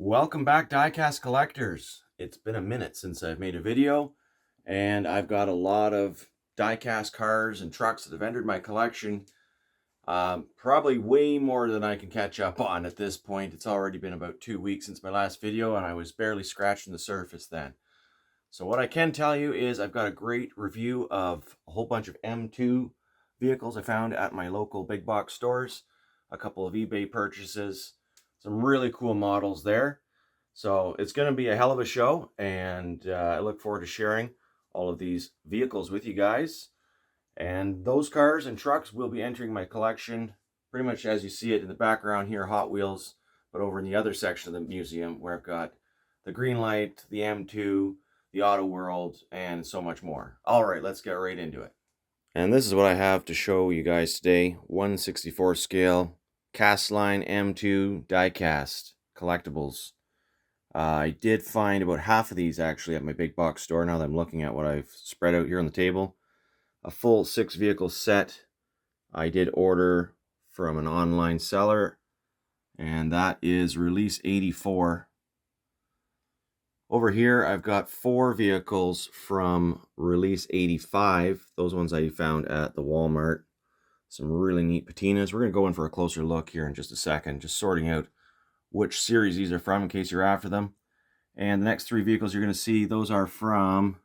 Welcome back, Diecast collectors. It's been a minute since I've made a video, and I've got a lot of diecast cars and trucks that have entered my collection. Probably way more than I can catch up on at this point. It's already been about 2 weeks since my last video, and I was barely scratching the surface then. So what I can tell you is I've got a great review of a whole bunch of M2 vehicles I found at my local big box stores, a couple of eBay purchases, some really cool models there. So it's going to be a hell of a show, and I look forward to sharing all of these vehicles with you guys. And those cars and trucks will be entering my collection pretty much as you see it in the background here, Hot Wheels, but over in the other section of the museum where I've got the Greenlight, the M2, the Auto World, and so much more. All right, let's get right into it. And this is what I have to show you guys today. 1/64 scale, cast line M2 diecast collectibles. I did find about half of these actually at my big box store now that I'm looking at what I've spread out here on the table. A full 6 vehicle set I did order from an online seller, and that is release 84. Over here I've got 4 vehicles from release 85. Those ones I found at the Walmart. Some really neat patinas. We're going to go in for a closer look here in just a second, just sorting out which series these are from in case you're after them. And the next 3 vehicles you're going to see, those are from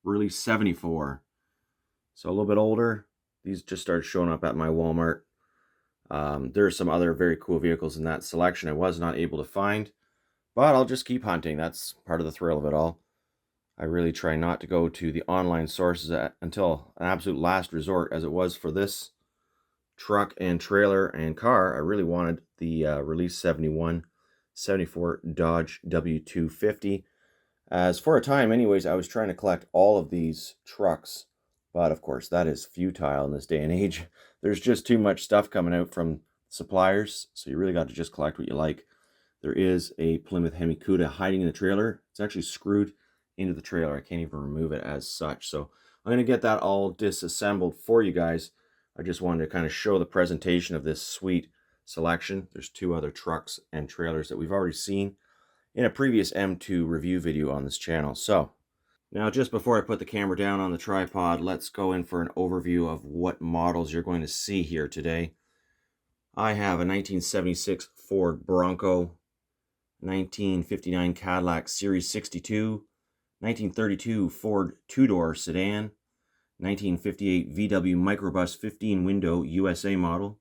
release 74. So a little bit older. These just started showing up at my Walmart. There are some other very cool vehicles in that selection I was not able to find, but I'll just keep hunting. That's part of the thrill of it all. I really try not to go to the online sources until an absolute last resort, as it was for this truck and trailer and car. I really wanted the release 71, 74 Dodge W250. As for a time anyways, I was trying to collect all of these trucks, but of course that is futile in this day and age. There's just too much stuff coming out from suppliers, so you really got to just collect what you like. There is a Plymouth Hemi Cuda hiding in the trailer. It's actually screwed into the trailer. I can't even remove it as such, so I'm going to get that all disassembled for you guys. I just wanted to kind of show the presentation of this sweet selection. There's 2 other trucks and trailers that we've already seen in a previous M2 review video on this channel. So now, just before I put the camera down on the tripod, let's go in for an overview of what models you're going to see here today. I have a 1976 Ford Bronco, 1959 Cadillac Series 62, 1932 Ford 2-door sedan, 1958 VW Microbus 15-window USA model,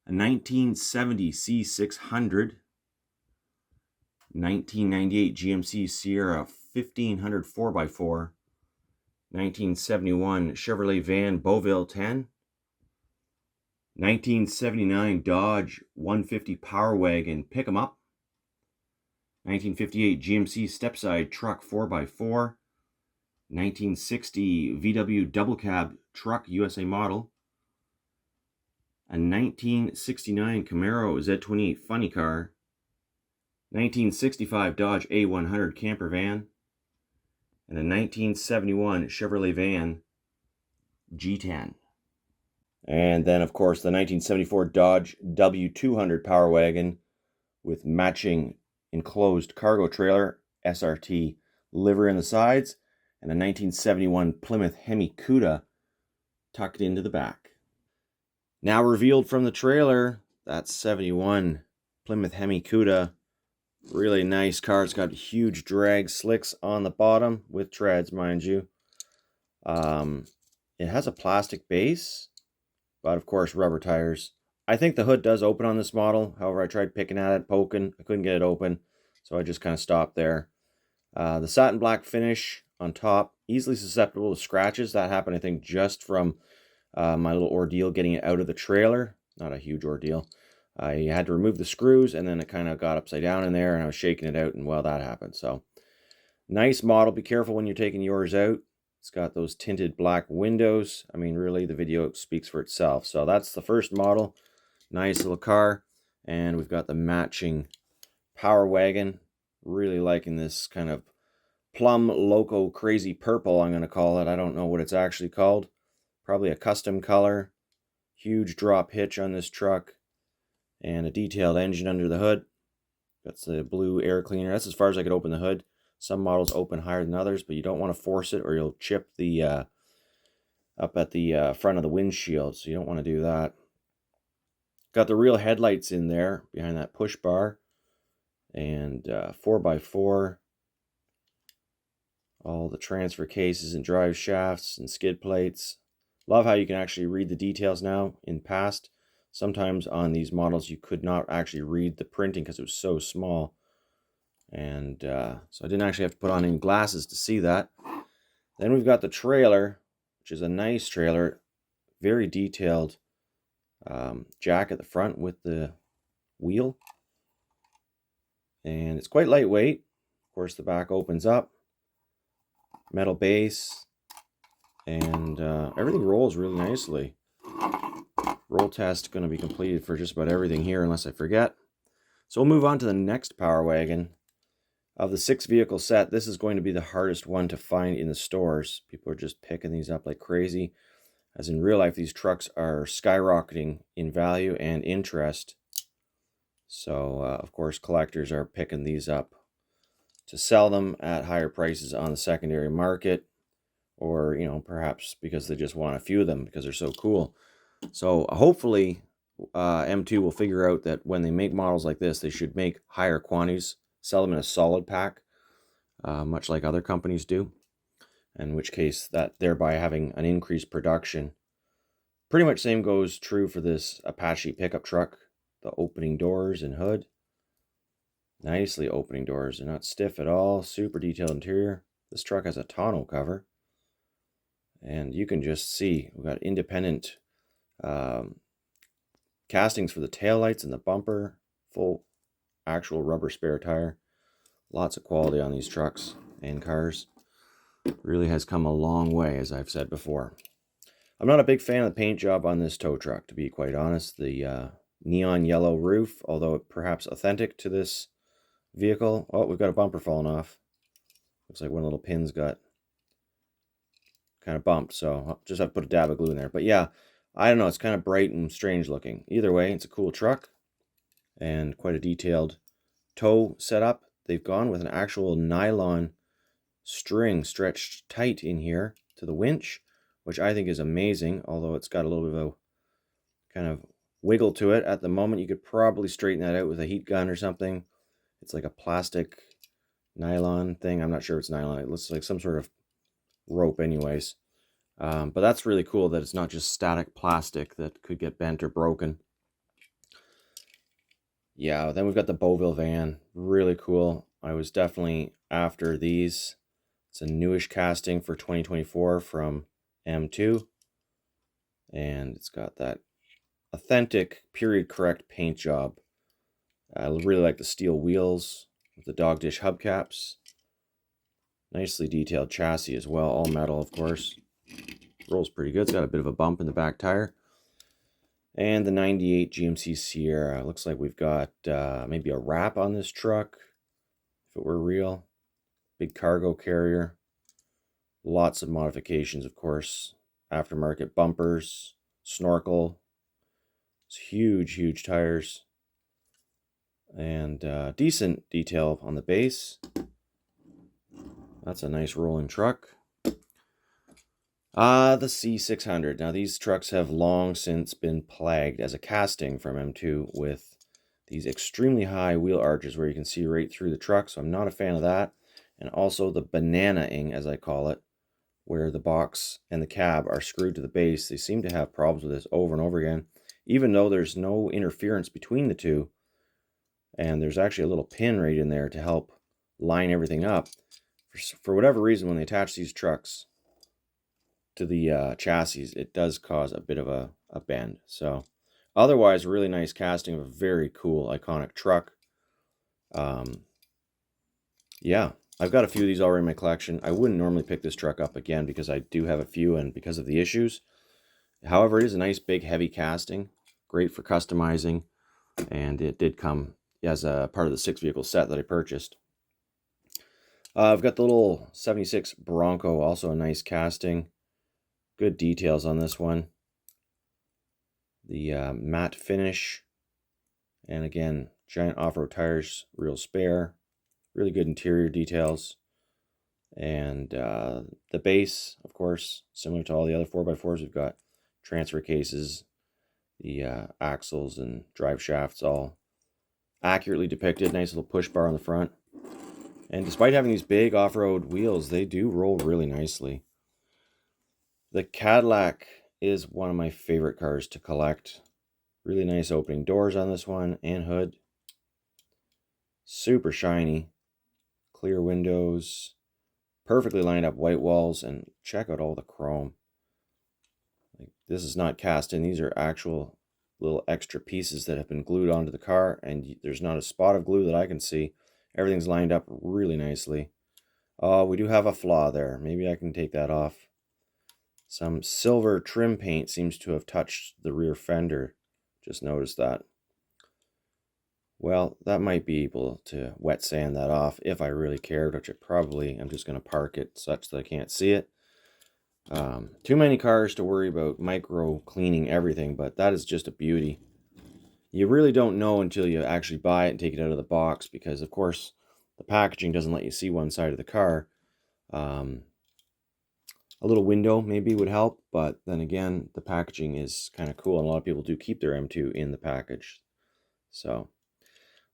a 1970 C600, 1998 GMC Sierra 1500 4x4, 1971 Chevrolet Van Beauville 10, 1979 Dodge 150 Power Wagon Pick 'em Up, 1958 GMC Stepside Truck 4x4, 1960 VW Double Cab Truck USA model, a 1969 Camaro Z28 Funny Car, 1965 Dodge A100 camper van, and a 1971 Chevrolet van G10. And then, of course, the 1974 Dodge W200 Power Wagon with matching enclosed cargo trailer, SRT livery on the sides, and a 1971 Plymouth Hemi Cuda tucked into the back. Now revealed from the trailer, that 71 Plymouth Hemi Cuda. Really nice car. It's got huge drag slicks on the bottom with treads, mind you. It has a plastic base, but of course rubber tires. I think the hood does open on this model. However, I tried picking at it, poking. I couldn't get it open, so I just kind of stopped there. The satin black finish on top, easily susceptible to scratches. That happened, I think, just from my little ordeal getting it out of the trailer. Not a huge ordeal. I had to remove the screws, and then it kind of got upside down in there, and I was shaking it out, and well, that happened. So, nice model. Be careful when you're taking yours out. It's got those tinted black windows. I mean, really, the video speaks for itself. So, that's the first model. Nice little car. And we've got the matching Power Wagon. Really liking this kind of plum loco crazy purple, I'm going to call it. I don't know what it's actually called. Probably a custom color. Huge drop hitch on this truck. And a detailed engine under the hood. Got the blue air cleaner. That's as far as I could open the hood. Some models open higher than others, but you don't want to force it or you'll chip the up at the front of the windshield, so you don't want to do that. Got the real headlights in there behind that push bar, and 4x4. All the transfer cases and drive shafts and skid plates. Love how you can actually read the details now. In past, sometimes on these models you could not actually read the printing because it was so small. And so I didn't actually have to put on any glasses to see that. Then we've got the trailer, which is a nice trailer. Very detailed jack at the front with the wheel. And it's quite lightweight. Of course, the back opens up. Metal base. And everything rolls really nicely. Roll test going to be completed for just about everything here unless I forget. So we'll move on to the next Power Wagon. Of the 6 vehicle set, this is going to be the hardest one to find in the stores. People are just picking these up like crazy. As in real life, these trucks are skyrocketing in value and interest. So, of course, collectors are picking these up to sell them at higher prices on the secondary market. Or, you know, perhaps because they just want a few of them because they're so cool. So, hopefully, M2 will figure out that when they make models like this, they should make higher quantities. Sell them in a solid pack, much like other companies do, in which case that thereby having an increased production. Pretty much same goes true for this Apache pickup truck. The opening doors and hood. Nicely opening doors. They're not stiff at all. Super detailed interior. This truck has a tonneau cover. And you can just see we've got independent castings for the taillights and the bumper. Full actual rubber spare tire. Lots of quality on these trucks and cars. Really has come a long way, as I've said before. I'm not a big fan of the paint job on this tow truck, to be quite honest. The neon yellow roof, although perhaps authentic to this vehicle. Oh, we've got a bumper falling off. Looks like one little pin's got kind of bumped, so I'll just have to put a dab of glue in there. But yeah, I don't know, it's kind of bright and strange looking. Either way, it's a cool truck and quite a detailed tow setup. They've gone with an actual nylon string stretched tight in here to the winch, which I think is amazing, although it's got a little bit of a kind of wiggle to it at the moment. You could probably straighten that out with a heat gun or something. It's like a plastic nylon thing. I'm not sure if it's nylon. It looks like some sort of rope anyways. But that's really cool that it's not just static plastic that could get bent or broken. Yeah, then we've got the Beauville van. Really cool. I was definitely after these. It's a newish casting for 2024 from M2. And it's got that authentic, period correct paint job. I really like the steel wheels with the dog dish hubcaps. Nicely detailed chassis as well, all metal of course. Rolls pretty good. It's got a bit of a bump in the back tire. And the 98 GMC Sierra. Looks like we've got maybe a wrap on this truck, if it were real. Big cargo carrier. Lots of modifications, of course. Aftermarket bumpers, snorkel. It's huge, huge tires. And decent detail on the base. That's a nice rolling truck. The C600. Now these trucks have long since been plagued as a casting from M2 with these extremely high wheel arches where you can see right through the truck, so I'm not a fan of that. And also the banana-ing, as I call it, where the box and the cab are screwed to the base. They seem to have problems with this over and over again, even though there's no interference between the two. And there's actually a little pin right in there to help line everything up. For whatever reason, when they attach these trucks to the chassis, it does cause a bit of a bend. So otherwise, really nice casting of a very cool, iconic truck. Yeah, I've got a few of these already in my collection. I wouldn't normally pick this truck up again because I do have a few and because of the issues. However, it is a nice, big, heavy casting. Great for customizing. And it did come as a part of the 6 vehicle set that I purchased. I've got the little 76 Bronco, also a nice casting. Good details on this one. The matte finish. And again, Giant off-road tires, real spare. Really good interior details. And the base, of course, similar to all the other 4x4s, we've got transfer cases, the axles and drive shafts all accurately depicted. Nice little push bar on the front. And despite having these big off-road wheels, they do roll really nicely. The Cadillac is one of my favorite cars to collect. Really nice opening doors on this one and hood. Super shiny. Clear windows. Perfectly lined up white walls. And check out all the chrome. Like, this is not cast in. These are actual little extra pieces that have been glued onto the car. And there's not a spot of glue that I can see. Everything's lined up really nicely. Oh, we do have a flaw there. Maybe I can take that off. Some silver trim paint seems to have touched the rear fender. Just noticed that. Well, that might be able to wet sand that off if I really cared, which I probably am just going to park it such that I can't see it. Too many cars to worry about micro cleaning everything, but that is just a beauty. You really don't know until you actually buy it and take it out of the box because, of course, the packaging doesn't let you see one side of the car. A little window maybe would help, but then again, the packaging is kind of cool, and a lot of people do keep their M2 in the package. So,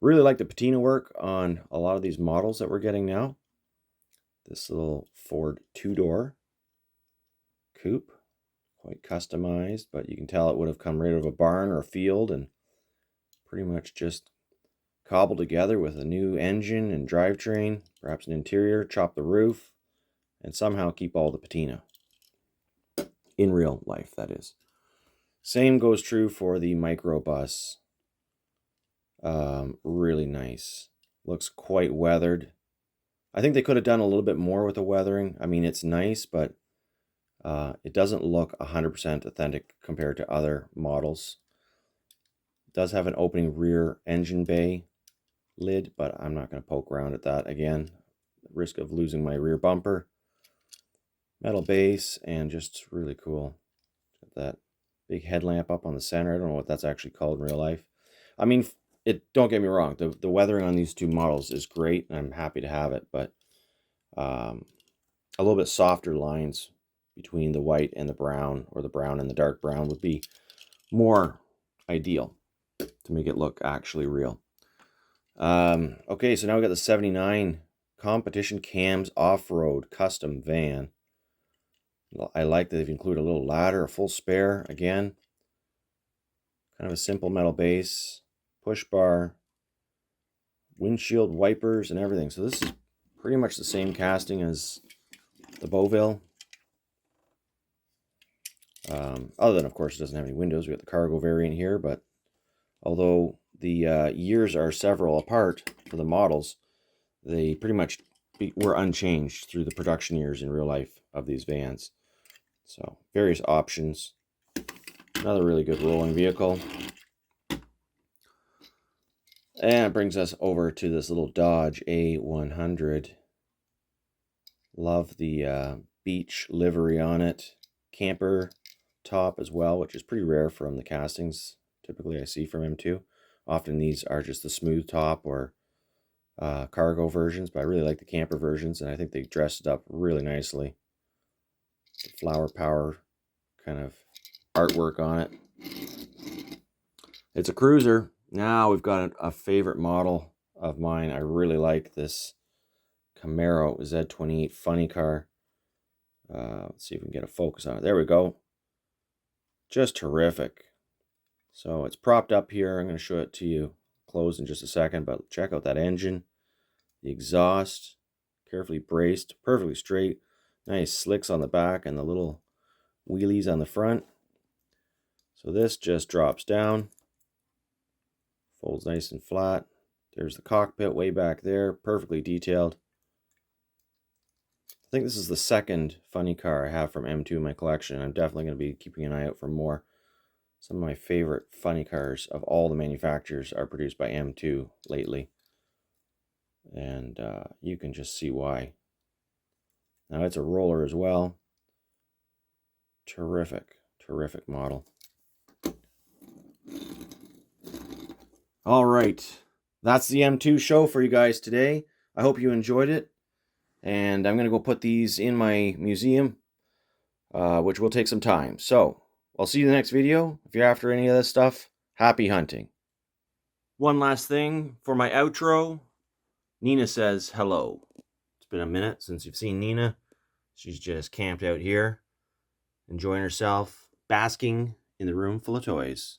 really like the patina work on a lot of these models that we're getting now. This little Ford two-door coupe, quite customized, but you can tell it would have come right out of a barn or a field and pretty much just cobbled together with a new engine and drivetrain, perhaps an interior, chop the roof, and somehow keep all the patina. In real life, that is. Same goes true for the microbus. Really nice. Looks quite weathered. I think they could have done a little bit more with the weathering. I mean, it's nice, but it doesn't look 100% authentic compared to other models. It does have an opening rear engine bay lid, but I'm not going to poke around at that again. Risk of losing my rear bumper. Metal base, and just really cool. Got that big headlamp up on the center. I don't know what that's actually called in real life. I mean, don't get me wrong. The weathering on these two models is great, and I'm happy to have it, but a little bit softer lines between the white and the brown, or the brown and the dark brown, would be more ideal to make it look actually real. Okay, so now we got the 79 Competition Cams Off-Road Custom Van. I like that they've included a little ladder, a full spare, again. Kind of a simple metal base, push bar, windshield wipers, and everything. So this is pretty much the same casting as the Beauville. Other than, of course, it doesn't have any windows. We got the cargo variant here, but although the years are several apart for the models, they pretty much were unchanged through the production years in real life of these vans. So, various options. Another really good rolling vehicle. And it brings us over to this little Dodge A100. Love the beach livery on it. Camper top as well, which is pretty rare from the castings typically I see from M2. Often these are just the smooth top or cargo versions, but I really like the camper versions, and I think they dressed it up really nicely. The flower power kind of artwork on it. It's a cruiser. Now we've got a favorite model of mine. I really like this Camaro Z28 funny car. Let's see if we can get a focus on it. There we go. Just terrific. So it's propped up here. I'm going to show it to you closed in just a second, but check out that engine. The exhaust, carefully braced, perfectly straight. Nice slicks on the back and the little wheelies on the front. So this just drops down, folds nice and flat. There's the cockpit way back there, perfectly detailed. I think this is the second funny car I have from M2 in my collection. I'm definitely going to be keeping an eye out for more. Some of my favorite funny cars of all the manufacturers are produced by M2 lately. And you can just see why. Now it's a roller as well. Terrific, terrific model. All right, that's the M2 show for you guys today. I hope you enjoyed it. And I'm going to go put these in my museum, which will take some time. So, I'll see you in the next video. If you're after any of this stuff, happy hunting. One last thing for my outro. Nina says hello. It's been a minute since you've seen Nina. She's just camped out here, enjoying herself, basking in the room full of toys.